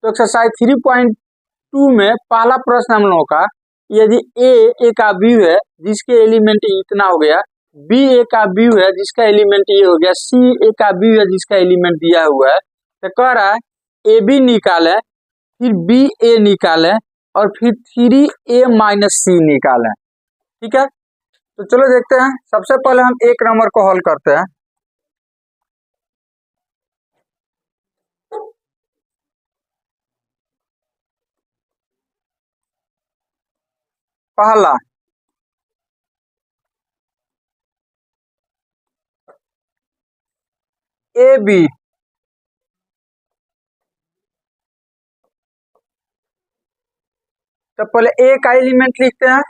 तो एक्सरसाइज 3.2 में पहला प्रश्न हम लोगों का, यदि ए का व्यू है जिसके एलिमेंट इतना हो गया, बी ए का व्यू है जिसका एलिमेंट ये हो गया, सी ए का व्यू है जिसका एलिमेंट दिया हुआ है, तो कह रहा है ए बी निकालें, फिर बी ए निकालें और फिर 3a माइनस सी निकालें। ठीक है, तो चलो देखते हैं। सबसे पहले हम एक नंबर को हल करते हैं। पहला ए बी, तो पहले ए का एलिमेंट लिखते हैं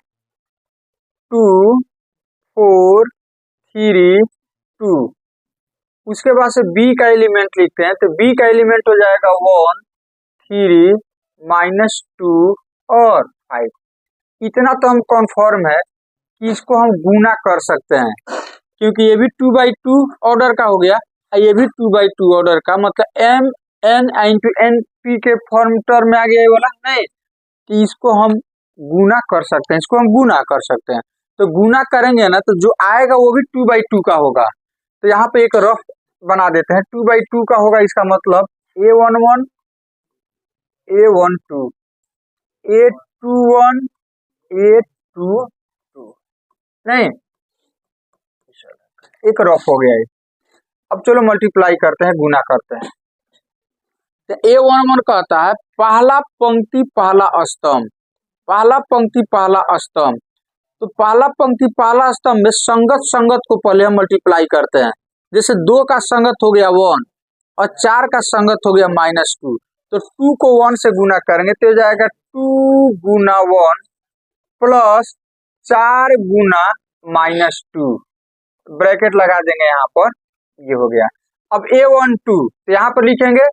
2 4 3 2, उसके बाद से बी का एलिमेंट लिखते हैं, तो बी का एलिमेंट हो जाएगा 1 3 -2 और 5। इतना तो हम कन्फर्म है कि इसको हम गुना कर सकते हैं, क्योंकि ये भी 2/2 ऑर्डर का हो गया, ये भी 2/2 ऑर्डर का, मतलब m n into n p के फॉर्म टर्म में आ गया ये वाला नहीं, कि इसको हम गुना कर सकते हैं, इसको हम गुना कर सकते हैं। तो गुना करेंगे ना, तो जो आएगा वो भी 2/2 का होगा। तो यहाँ पे एक रफ बना देते हैं, 2/2 का होगा, इसका मतलब A11 A12 A21 A22 नहीं, एक रफ हो गया है। अब चलो मल्टीप्लाई करते हैं, गुना करते हैं। तो A11 कहता है पहला पंक्ति पहला स्तंभ, पहला पंक्ति पहला स्तंभ। तो पहला पंक्ति पहला स्तंभ में संगत संगत को पहले हम मल्टीप्लाई करते हैं। जैसे 2 का संगत हो गया 1 और 4 का संगत हो गया -2, तो 2 को 1 से गुना करेंगे तो हो जाएगा 2 गुना 1 प्लस 4 गुना -2, ब्रैकेट लगा देंगे यहाँ पर, ये हो गया। अब A12 तो यहाँ पर लिखेंगे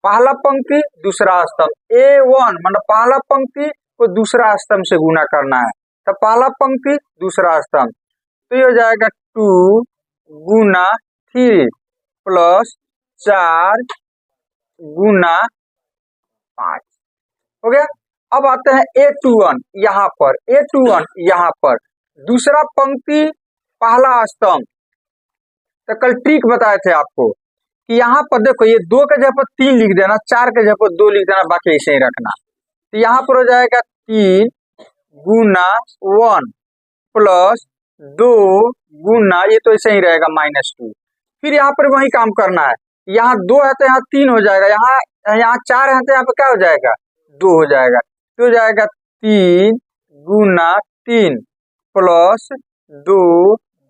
पहला पंक्ति दूसरा स्तंभ, A1 मतलब पहला पंक्ति को दूसरा स्तंभ से गुना करना है, तो पहला पंक्ति दूसरा स्तंभ, तो ये हो जाएगा 2 गुना 3 प्लस 4 गुना 5 हो गया। अब आते हैं A21, यहाँ पर A21 यहाँ पर दूसरा पंक्ति पहला स्तंभ। तो कल ट्रिक बताए थे आपको कि यहाँ पर देखो, ये 2 के जगह पर 3 लिख देना, 4 के जगह पर 2 लिख देना, बाकी ऐसे ही रखना। तो यहाँ पर हो जाएगा 3 गुना 1 प्लस 2 गुना, ये तो ऐसे ही रहेगा -2। फिर यहाँ पर वही काम करना है, यहाँ 2 है तो यहाँ 3 हो जाएगा, यहाँ 4 है तो यहाँ पर क्या हो जाएगा 2 हो जाएगा, तो हो जाएगा 3 गुना 3 प्लस 2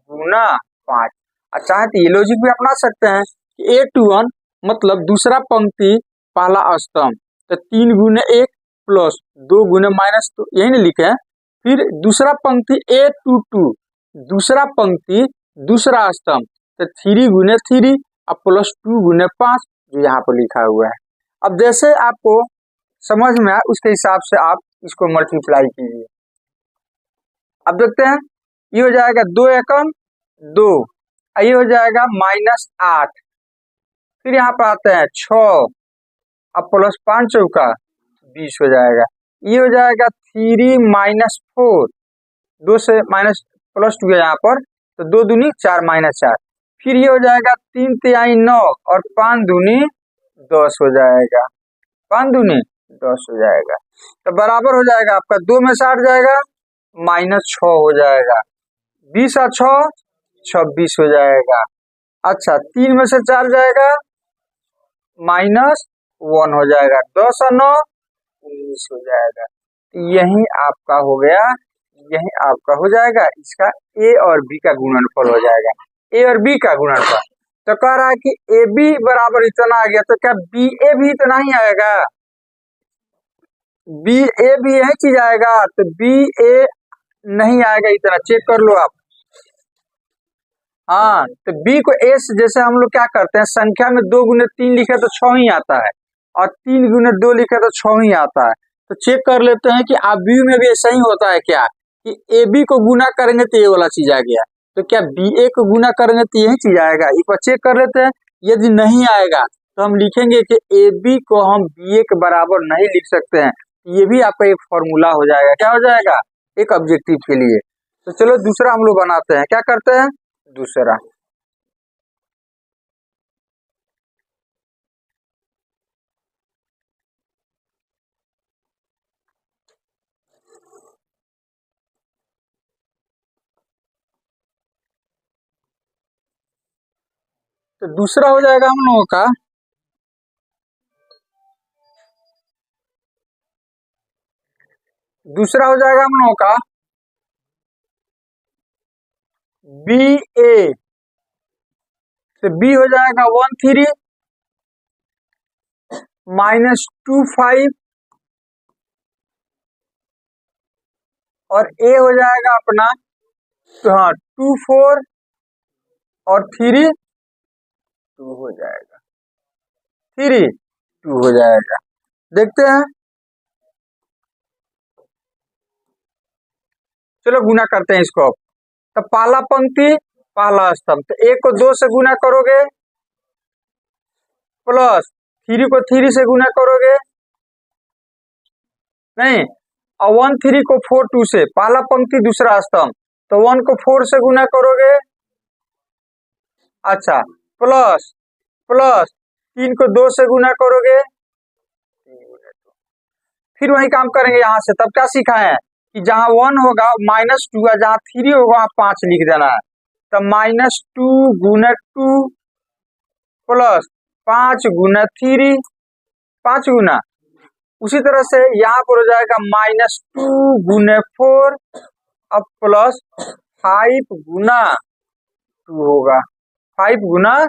गुना 5। अच्छा है, तो ये लॉजिक भी अपना सकते हैं कि A21 मतलब दूसरा पंक्ति पहला स्तंभ, तो 3 गुने 1 प्लस 2 गुने -2, यही नहीं लिखे हैं। फिर दूसरा पंक्ति A22 दूसरा पंक्ति दूसरा स्तंभ, तो 3 गुने 3 और प्लस 2 गुने 5, जो यहाँ पर लिखा हुआ है। अब जैसे आपको समझ में आए उसके हिसाब से आप इसको मल्टीप्लाई कीजिए। अब देखते हैं, ये हो जाएगा 2 एकम 2, ये हो जाएगा -8। फिर यहाँ पर आते हैं 6, अब प्लस 5 चौका 20 हो जाएगा। ये हो जाएगा 3 -4, 2 से माइनस प्लस 2 है यहाँ पर, तो 2 दूनी 4 -4। फिर ये हो जाएगा 3 तिहाई 9 और 5 दूनी 10 हो जाएगा, 5 दूनी 10 हो जाएगा, तो बराबर हो जाएगा आपका 2 में से 8 जाएगा -6 हो जाएगा, 20 और 6 26 हो जाएगा। अच्छा, 3 में से 4 जाएगा -1 हो जाएगा, 10 और 9 19 हो जाएगा। यही आपका हो गया, यही आपका हो जाएगा, इसका A और B का गुणनफल हो जाएगा, A और B का गुणनफल। तो कह रहा है कि AB बराबर इतना आ गया, तो क्या BA भी इतना ही आएगा? BA भी यही चीज आएगा, तो BA नहीं आएगा इतना, चेक कर लो आप। हाँ, तो B को S, जैसे हम लोग क्या करते हैं, संख्या में 2 गुने 3 लिखे तो 6 ही आता है, और 3 गुने 2 लिखे तो 6 ही आता है। तो चेक कर लेते हैं कि आप B में भी ऐसा ही होता है क्या, कि AB को गुना करेंगे तो ये वाला चीज आ गया, तो क्या BA को गुना करेंगे तो यही चीज आएगा। एक बार चेक कर लेते हैं, यदि नहीं आएगा तो हम लिखेंगे कि ए बी को हम बी ए के बराबर नहीं लिख सकते हैं। ये भी आपका एक फॉर्मूला हो जाएगा। क्या हो जाएगा? एक ऑब्जेक्टिव के लिए। तो चलो दूसरा हम लोग बनाते हैं। क्या करते हैं? दूसरा। तो दूसरा हो जाएगा हम लोगों का दूसरा हो जाएगा हम लोगों का बी ए। तो बी हो जाएगा 13 -25 और ए हो जाएगा अपना तो हाँ 24 और 3 2 हो जाएगा। 3 2 हो जाएगा। देखते हैं। चलो गुना करते हैं इसको। तो पहला पंक्ति पहला स्तंभ, तो एक को 2 से गुना करोगे प्लस 3 को 3 से गुना करोगे नहीं, और 1 3 को 4 2 से, पहला पंक्ति दूसरा स्तंभ, तो 1 को 4 से गुना करोगे। अच्छा, प्लस प्लस 3 को 2 से गुना करोगे। फिर वही काम करेंगे यहाँ से। तब क्या सीखा है कि जहां 1 होगा -2 है, जहां 3 होगा वहां 5 लिख देना है। तो -2 गुना 2 प्लस 5 गुना 3 5 गुना। उसी तरह से यहाँ पर हो जाएगा -2 गुना 4 अब प्लस 5 गुना 2 होगा। 5 गुना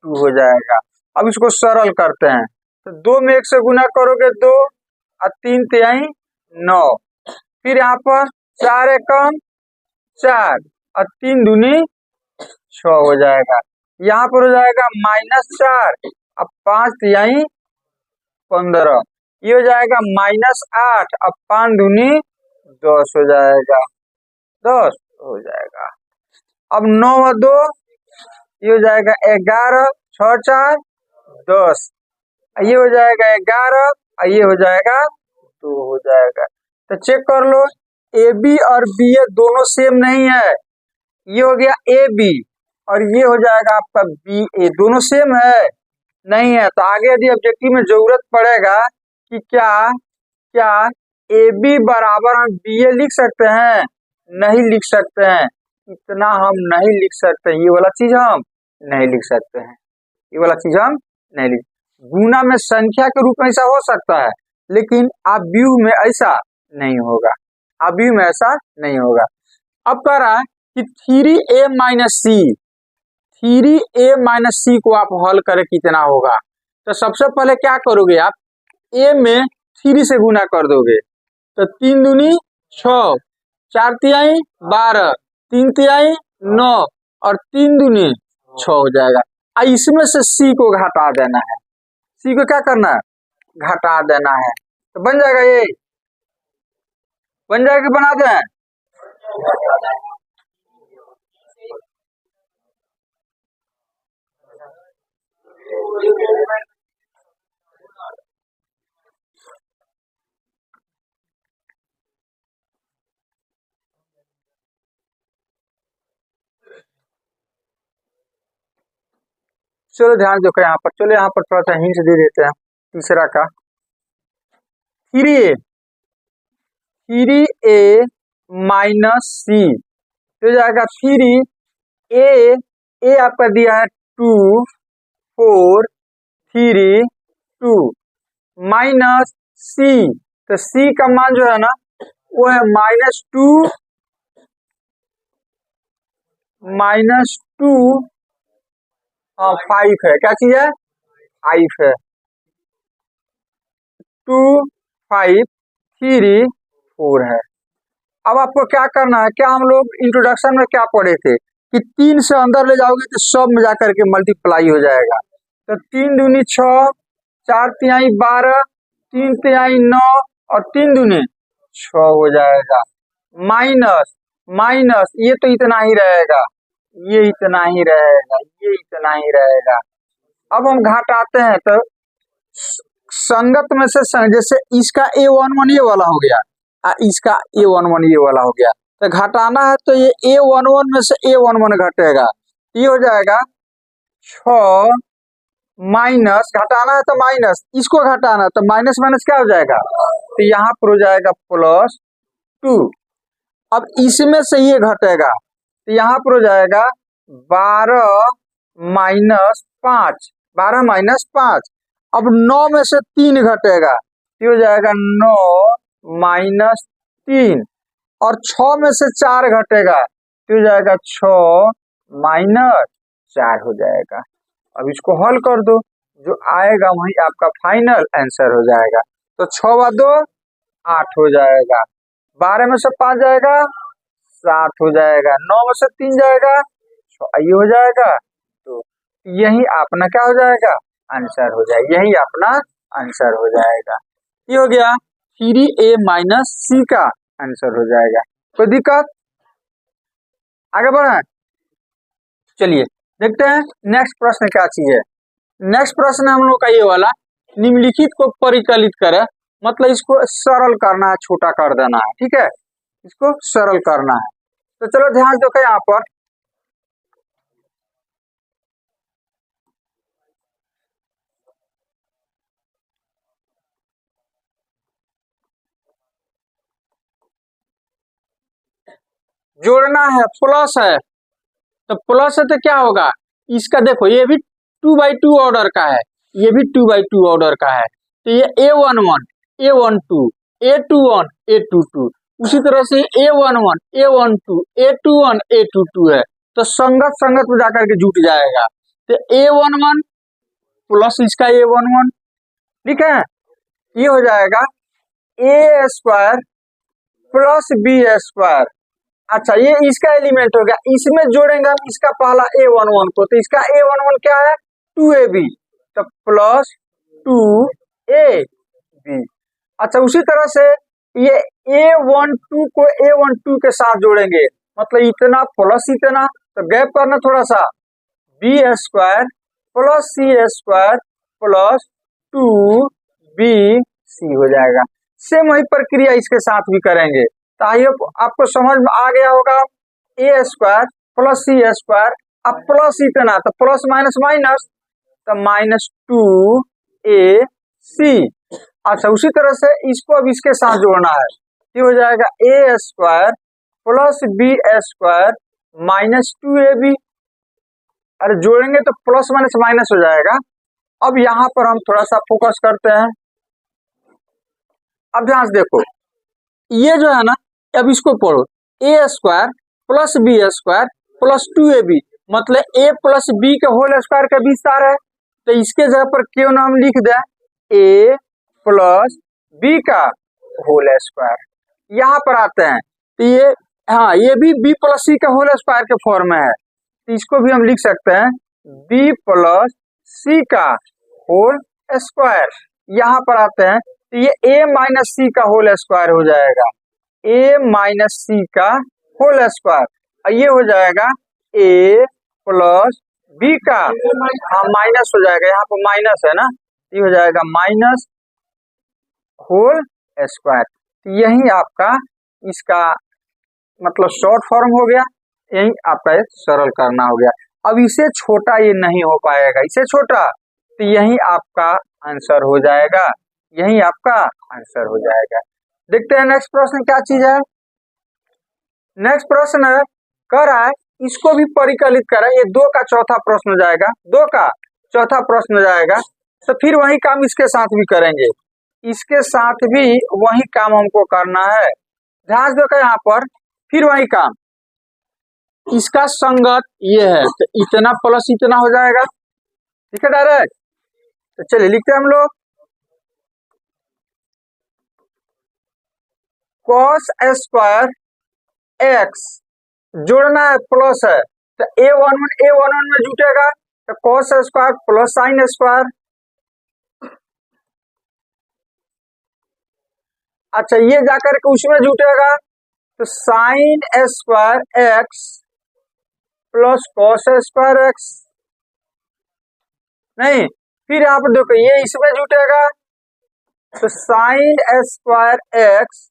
2 हो जाएगा। अब इसको सरल करते हैं। तो 2 में 1 से गुना करोगे 2 और 3 तिहाई 9। फिर यहाँ पर 4 एकम 4 और 3 दूनी 6 हो जाएगा। यहाँ पर हो जाएगा -4 अब 5 तिहाई 15। ये हो जाएगा -8 अब 5 दूनी 10 हो जाएगा। 10 हो जाएगा। अब 9 और 2 ये हो जाएगा 11 6 4 10। ये हो जाएगा 11 और ये हो जाएगा 2 हो जाएगा। तो चेक कर लो, ए बी और बी ए दोनों सेम नहीं है। ये हो गया ए बी और ये हो जाएगा आपका बी ए, दोनों सेम है नहीं है। तो आगे यदि ऑब्जेक्टिव में जरूरत पड़ेगा कि क्या क्या ए बी बराबर हम बी ए लिख सकते हैं, नहीं लिख सकते हैं। इतना हम नहीं लिख सकते, ये वाला चीज हम नहीं लिख सकते हैं, ये वाला चीज हम नहीं लिख। गुना में संख्या के रूप में ऐसा हो सकता है, लेकिन आव्यूह में ऐसा नहीं होगा। आव्यूह में ऐसा नहीं होगा। अब कह रहा है कि 3a माइनस सी, 3a-c को आप हल करें कितना होगा। तो सबसे पहले क्या करोगे आप, a में 3 से गुना कर दोगे। तो 3 दूनी 6, 4 तिहाई 12, 3 तिहाई 9 और 3 दूनी 6 हो जाएगा। इसमें से c को घटा देना है। c को क्या करना है, घटा देना है। तो बन जाएगा, ये बन जाएगा, बना दें। चलो ध्यान दो यहाँ पर, चलो यहाँ पर थोड़ा सा हिंट दे देते हैं तीसरा का। 3a माइनस सी तो जाएगा 3a आपका दिया है 2 4 3 2 माइनस सी, तो सी का मान जो है ना वो है -2 5 है। क्या चीज है, 5 है। 2 5 3 4 है। अब आपको क्या करना है, क्या हम लोग इंट्रोडक्शन में क्या पढ़े थे कि 3 से अंदर ले जाओगे तो सब में जाकर के मल्टीप्लाई हो जाएगा। तो 3 दूनी 6, 4 तिहाई 12, 3 तिहाई 9 और 3 दूनी 6 हो जाएगा। माइनस माइनस ये तो इतना ही रहेगा, ये इतना ही रहेगा, ये इतना ही रहेगा। अब हम घटाते हैं तो संगत में से जैसे इसका A11 ये वाला हो गया, इसका A11 ये वाला हो गया, तो घटाना है तो ये A11 में से A11 घटेगा, ये हो जाएगा 6 माइनस, घटाना है तो माइनस, इसको घटाना है तो माइनस माइनस क्या हो जाएगा, तो यहाँ पर हो जाएगा +2। अब इसमें से ये घटेगा तो यहाँ पर हो जाएगा 12 माइनस 5, 12 माइनस 5। अब 9 में से 3 घटेगा तो हो जाएगा 9 माइनस 3, और 6 में से 4 घटेगा तो हो जाएगा 6 माइनस 4 हो जाएगा। अब इसको हल कर दो, जो आएगा वही आपका फाइनल आंसर हो जाएगा। तो 6 × 2 8 हो जाएगा, 12 में से 5 जाएगा 7 हो जाएगा, 9 में से 3 जाएगा 6, ये हो जाएगा। तो यही अपना क्या हो जाएगा, आंसर हो जाएगा, यही अपना आंसर हो जाएगा। ये हो गया 3A माइनस C का आंसर हो जाएगा। कोई दिक्कत, आगे बढ़े, चलिए देखते हैं नेक्स्ट प्रश्न क्या चीज है। नेक्स्ट प्रश्न हम लोग का ये वाला, निम्नलिखित को परिकलित करे, मतलब इसको सरल करना है, छोटा कर देना है, ठीक है, इसको सरल करना है। तो चलो ध्यान दो यहाँ पर, जोड़ना है, प्लस है, तो प्लस है तो क्या होगा, इसका देखो ये भी 2/2 ऑर्डर का है, ये भी 2/2 ऑर्डर का है, तो ये A11 A12 A21 A22, उसी तरह से A11 A12 A21 A22 है, तो संगत संगत में जाकर के जुट जाएगा। तो A11 प्लस इसका A11, ठीक है, ये हो जाएगा A² प्लस B²। अच्छा, ये इसका एलिमेंट हो गया, इसमें जोड़ेंगे हम इसका पहला A11 को, तो इसका A11 क्या है 2AB, तो प्लस 2AB। अच्छा, उसी तरह से ये A12 को A12 के साथ जोड़ेंगे, मतलब इतना प्लस इतना, तो गैप करना थोड़ा सा, B² plus C² plus 2BC हो जाएगा। सेम वही प्रक्रिया इसके साथ भी करेंगे, तो आइए आपको समझ में आ गया होगा। A² प्लस C², अब प्लस इतना, तो प्लस माइनस माइनस, तो -2AC। अच्छा, उसी तरह से इसको अब इसके साथ जोड़ना है, ये हो जाएगा A² प्लस B² -2AB। अरे जोड़ेंगे तो प्लस माइनस माइनस हो जाएगा। अब यहाँ पर हम थोड़ा सा फोकस करते हैं, अब ध्यान से देखो, ये जो है ना, अब इसको पढ़ो, A² plus B² plus 2AB, मतलब A प्लस B के होल स्क्वायर का विस्तार है, तो इसके जगह पर क्यों ना हम लिख दें A प्लस B का होल स्क्वायर। यहाँ पर आते हैं तो ये, हाँ, ये भी B प्लस C का होल स्क्वायर के फॉर्म में है, तो इसको भी हम लिख सकते हैं B प्लस C का होल स्क्वायर। यहाँ पर आते हैं तो ये A माइनस C का होल स्क्वायर हो जाएगा, A माइनस C का होल स्क्वायर, ये हो जाएगा A प्लस B का, हाँ माइनस हो जाएगा, यहाँ पर माइनस है ना, ये हो जाएगा माइनस होल स्क्वायर। यही आपका इसका मतलब शॉर्ट फॉर्म हो गया, यही आपका सरल करना हो गया। अब इसे छोटा ये नहीं हो पाएगा, इसे छोटा, तो यही आपका आंसर हो जाएगा, यही आपका आंसर हो जाएगा। देखते हैं नेक्स्ट प्रश्न क्या चीज है। नेक्स्ट प्रश्न कह रहा है इसको भी परिकलित करा, ये 2 का चौथा प्रश्न हो जाएगा, 2 का चौथा प्रश्न हो जाएगा, तो फिर वही काम इसके साथ भी करेंगे, इसके साथ भी वही काम हमको करना है। ध्यान दो यहाँ पर, फिर वही काम, इसका संगत ये है, तो इतना प्लस इतना हो जाएगा, ठीक है डायरेक्ट। तो चलिए लिखते हैं हम लोग, cos² x जोड़ना है, प्लस है, तो A11 में जुटेगा, तो cos² प्लस sin²। अच्छा, ये जाकर के उसमें जुटेगा, तो sin² x plus cos² x। नहीं, फिर यहाँ पर देखो ये इसमें जुटेगा तो sine square x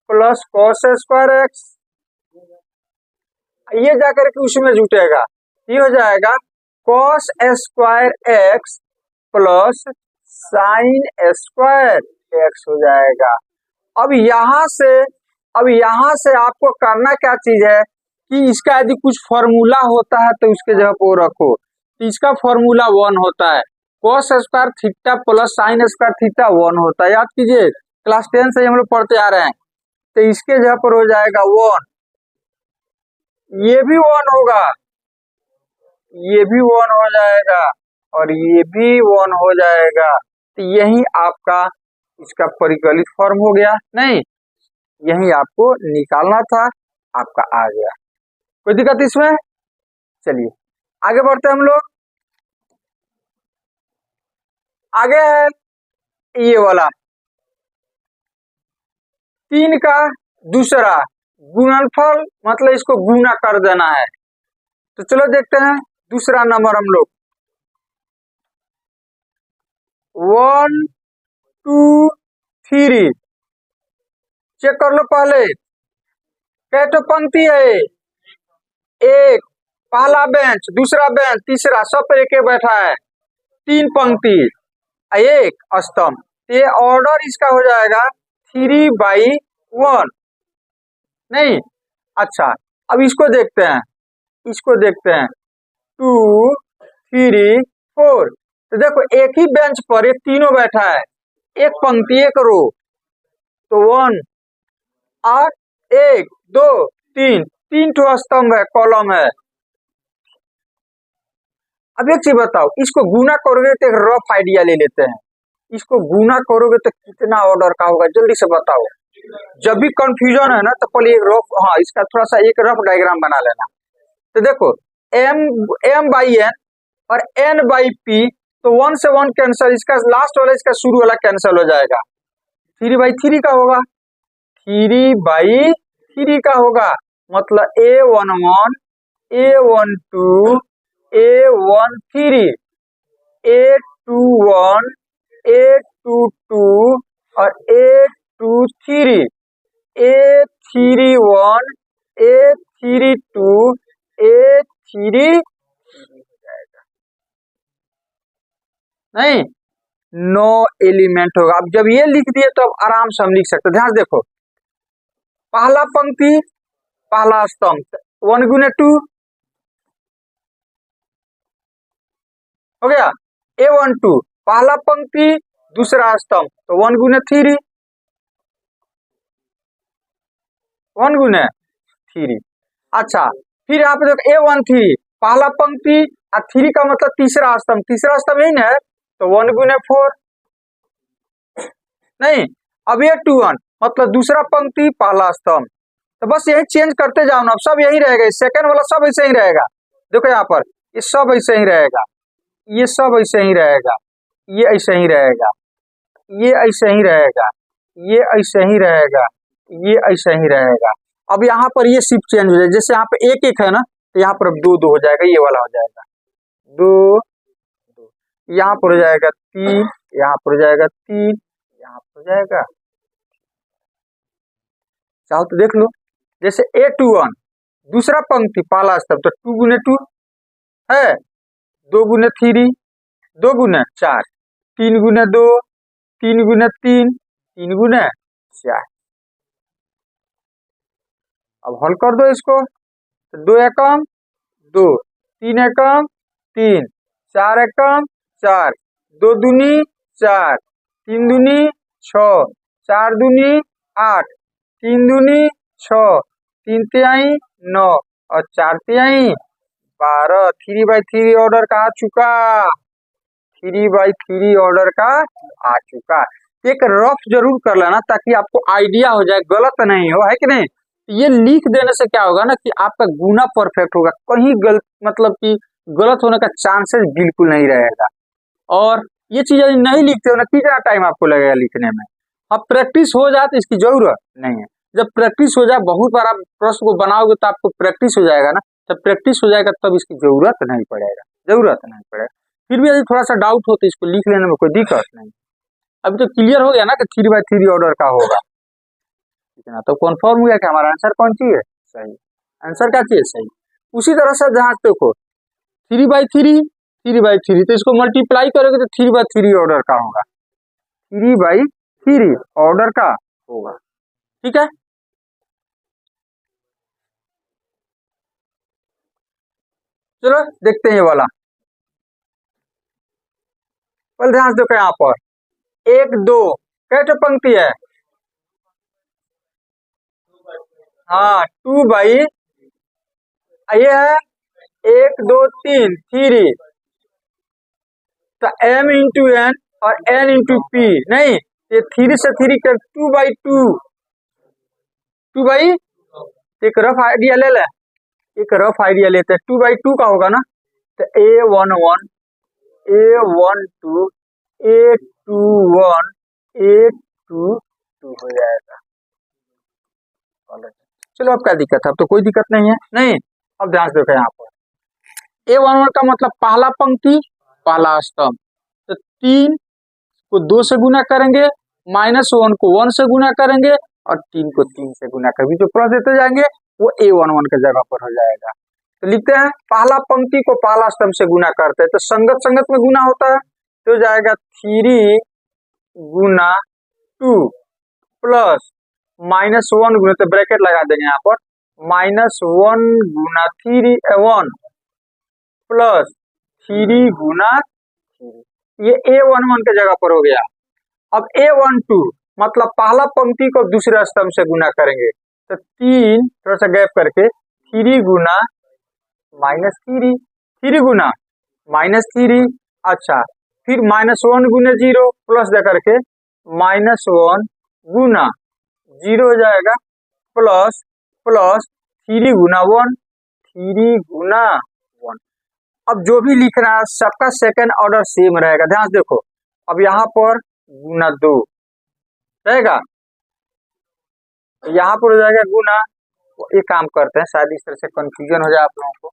plus cos square x, ये जाकर के उसमें जुटेगा, ये हो जाएगा cos square x plus sine square x हो जाएगा। अब यहाँ से आपको करना क्या चीज है कि इसका यदि कुछ फॉर्मूला होता है तो उसके जगह पर रखो। तो इसका फॉर्मूला 1 होता है, cos square theta plus sine square theta 1 होता है, याद कीजिए क्लास 10 से हम लोग पढ़ते आ रहे हैं। तो इसके जगह पर हो जाएगा 1, ये भी 1 होगा, ये भी 1 हो जाएगा और ये भी 1 हो जाएगा। तो यही आपका इसका परिकलित फॉर्म हो गया, नहीं यही आपको निकालना था, आपका आ गया। कोई दिक्कत इसमें? चलिए आगे बढ़ते हैं हम लोग। आगे है ये वाला 3 का दूसरा गुणनफल, मतलब इसको गुना कर देना है। तो चलो देखते हैं दूसरा नंबर हम लोग 1 2 3 चेक कर लो पहले कैसे पंक्ति है, एक पहला बेंच दूसरा बेंच तीसरा सब पर एक बैठा है, 3 पंक्ति एक स्तंभ, ये ऑर्डर इसका हो जाएगा 3/1, नहीं अच्छा अब इसको देखते हैं 2 3 4। तो देखो एक ही बेंच पर ये तीनों बैठा है, एक पंक्ति एक रो, तो 1 8 1 2 3 3 ठो स्तंभ है, कॉलम है। अब एक चीज बताओ, इसको गुना करोगे तो एक रफ आइडिया ले लेते हैं, इसको गुना करोगे तो कितना ऑर्डर का होगा जल्दी से बताओ। जब भी कंफ्यूजन है ना तो पहले एक रफ, हाँ इसका थोड़ा सा एक रफ डायग्राम बना लेना। तो देखो m बाई एन और n बाई पी, तो 1 से 1 कैंसिल, इसका लास्ट वाला इसका शुरू वाला कैंसिल हो जाएगा, 3/3 का होगा, 3/3 का होगा, मतलब a11 a12 a13 a21 a22 और a23 a31 a32 a3 नहीं 9 एलिमेंट होगा। अब जब ये लिख दिए तो अब आराम से हम लिख सकते हैं, ध्यान से देखो पहला पंक्ति पहला स्तंभ 1 गुने 2 हो गया, a12 पहला पंक्ति दूसरा स्तंभ तो 1 गुने 3 1 गुने 3। अच्छा फिर यहाँ पे देखो a13 पहला पंक्ति और 3 का मतलब तीसरा स्तंभ यही ना, तो 1 गुने 4, नहीं अब a21 मतलब दूसरा पंक्ति पहला स्तंभ, तो बस यही चेंज करते जाओ ना, अब सब यही रहेगा, सेकंड वाला सब ऐसे ही रहेगा। देखो यहाँ पर ये सब ऐसे ही रहेगा, ये सब ऐसे ही रहेगा, ये ऐसे ही रहेगा, ये ऐसे ही रहेगा, ये ऐसे ही रहेगा, ये ऐसे ही रहेगा। अब यहाँ पर ये शिफ्ट चेंज हो जाएगा, जैसे यहाँ पे 1 1 है ना, तो यहाँ पर 2 2 हो जाएगा, ये वाला हो जाएगा 2 2, यहाँ पर हो जाएगा 3, यहाँ पर हो जाएगा 3, यहाँ पर हो जाएगा, चाहो तो देख लो जैसे a21 दूसरा पंक्ति पहला स्तंभ तो 2 गुने 2 है, 2 गुने 3 2 गुने 4 3 गुने 2 3 गुने 3 3 गुने 4। अब हल कर दो इसको, तो 2 एकम 2 3 एकम 3 4 एकम 4 2 दूनी 4 3 दूनी 6 4 दूनी 8 3 दूनी 6 3 तिहाई 9 और 4 तिहाई 12। 3/3 ऑर्डर का आ चुका, 3/3 ऑर्डर का आ चुका। एक रफ जरूर कर लेना ताकि आपको आइडिया हो जाए, गलत नहीं हो, है कि नहीं। ये लिख देने से क्या होगा ना कि आपका गुना परफेक्ट होगा, कहीं गलत मतलब कि गलत होने का चांसेस बिल्कुल नहीं रहेगा। और ये चीज यदि नहीं लिखते हो ना, कितना टाइम आपको लगेगा लिखने में। अब प्रैक्टिस हो जाए तो इसकी जरूरत नहीं है, जब प्रैक्टिस हो जाए बहुत बार आप प्रश्न को बनाओगे तो आपको प्रैक्टिस हो जाएगा ना, जब प्रैक्टिस हो जाएगा तब इसकी जरूरत नहीं पड़ेगा। फिर भी यदि थोड़ा सा डाउट हो तो इसको लिख लेने में कोई दिक्कत नहीं। अभी तो क्लियर हो गया ना कि 3/3 ऑर्डर का होगा, ठीक है ना। तो कन्फर्म हो गया कि हमारा आंसर कौन सी है, सही। आंसर क्या चाहिए, सही। उसी तरह से जहाँ देखो 3/3 तो इसको मल्टीप्लाई करोगे तो 3/3 ऑर्डर का होगा, 3/3 ऑर्डर का होगा, ठीक है। चलो देखते हैं ये वाला। पहले ध्यान से देखो यहाँ पर 1 2 कैसे पंक्ति है, हाँ 2/, ये है 1 2 3 3, तो m इंटू एन और n इंटू पी, नहीं ये 3 से 3 कर 2/2, 2/, एक रफ आइडिया ले ले, एक रफ आइडिया लेते हैं, 2/2 का होगा ना, तो A11 A12 A21 A22 हो जाएगा। चलो अब क्या दिक्कत है, अब तो कोई दिक्कत नहीं है, नहीं। अब ध्यान से देखो यहाँ पर A11 का मतलब पहला पंक्ति पहला स्तंभ, तो 3 को 2 से गुना करेंगे, -1 को 1 से गुना करेंगे और 3 को 3 से गुना करेंगे, जो प्लस देते जाएंगे वो A11 के जगह पर हो जाएगा। तो लिखते हैं पहला पंक्ति को पहला स्तंभ से गुना करते हैं, तो संगत संगत में गुना होता है, तो जाएगा 3 गुना 2 प्लस -1 गुना, तो ब्रैकेट लगा देंगे यहाँ पर, -1 गुना 3 1 प्लस 3 गुना 3, ये A11 के जगह पर हो गया। अब A12 मतलब पहला पंक्ति को दूसरे स्तंभ से गुना करेंगे, तो 3 थोड़ा सा गैप करके 3 गुना -3, 3 गुना -3, अच्छा फिर -1 गुना 0 प्लस दे करके -1 गुना 0 हो जाएगा, प्लस प्लस 3 गुना 1, 3 गुना 1। अब जो भी लिख रहा है सबका सेकंड ऑर्डर सेम रहेगा, ध्यान से देखो। अब यहाँ पर गुना 2 रहेगा, यहाँ पर हो जाएगा गुना, एक काम करते हैं शायद इस तरह से कंफ्यूजन हो जाए आप लोगों को,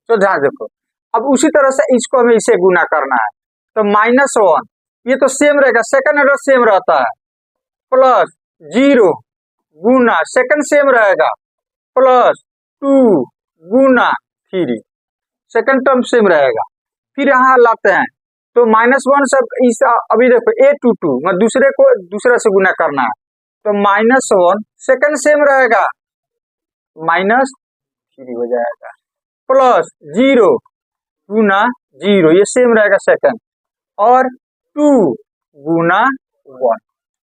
तो ध्यान देखो। अब उसी तरह से इसको हमें इसे गुना करना है, तो -1 ये तो सेम रहेगा, सेकंड ऑर्डर सेम रहता है, प्लस 0 गुना सेकंड सेम रहेगा, प्लस 2 गुना 3 सेकंड टर्म सेम रहेगा। फिर यहाँ लाते हैं तो -1 सब इस, अभी देखो A22 मैं दूसरे को दूसरे से गुना करना है, तो -1 सेकंड सेम रहेगा, -3 हो जाएगा, प्लस 0 गुना 0 ये सेम रहेगा सेकंड, और 2 गुना 1।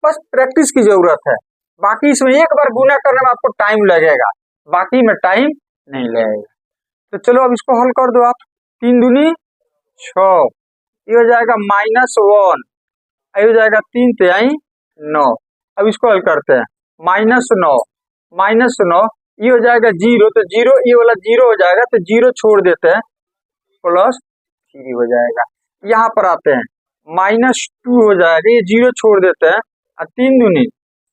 बस प्रैक्टिस की जरूरत है, बाकी इसमें एक बार गुना करने में आपको टाइम लगेगा, बाकी में टाइम नहीं लगेगा। तो चलो अब इसको हल कर दो आप, 3 दूनी 6, ये हो जाएगा -1, ये हो जाएगा 3 तिहाई 9। अब इसको हल करते हैं, -9 ये हो जाएगा 0, तो 0 ये वाला 0 हो जाएगा, तो 0 छोड़ देते हैं, +3 हो जाएगा। यहाँ पर आते हैं -2 हो जाएगा, ये 0 छोड़ देते हैं और 3 दूनी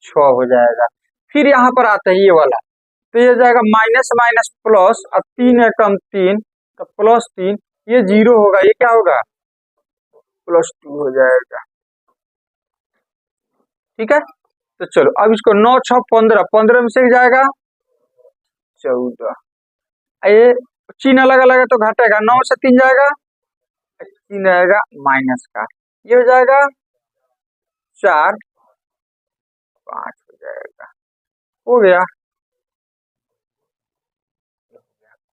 6 हो जाएगा। फिर यहाँ पर आता है ये वाला, तो ये हो जाएगा माइनस माइनस प्लस, और 3 है कम 3, तो +3, ये 0 होगा, ये क्या होगा +2 हो जाएगा, ठीक है। तो चलो अब इसको 9 6 15, 15 में से जाएगा 14, ये चिन्ह अलग अलग है तो घटेगा, 9 से 3 जाएगा, 3 आएगा माइनस का, ये हो जाएगा 4 5 हो जाएगा, हो गया।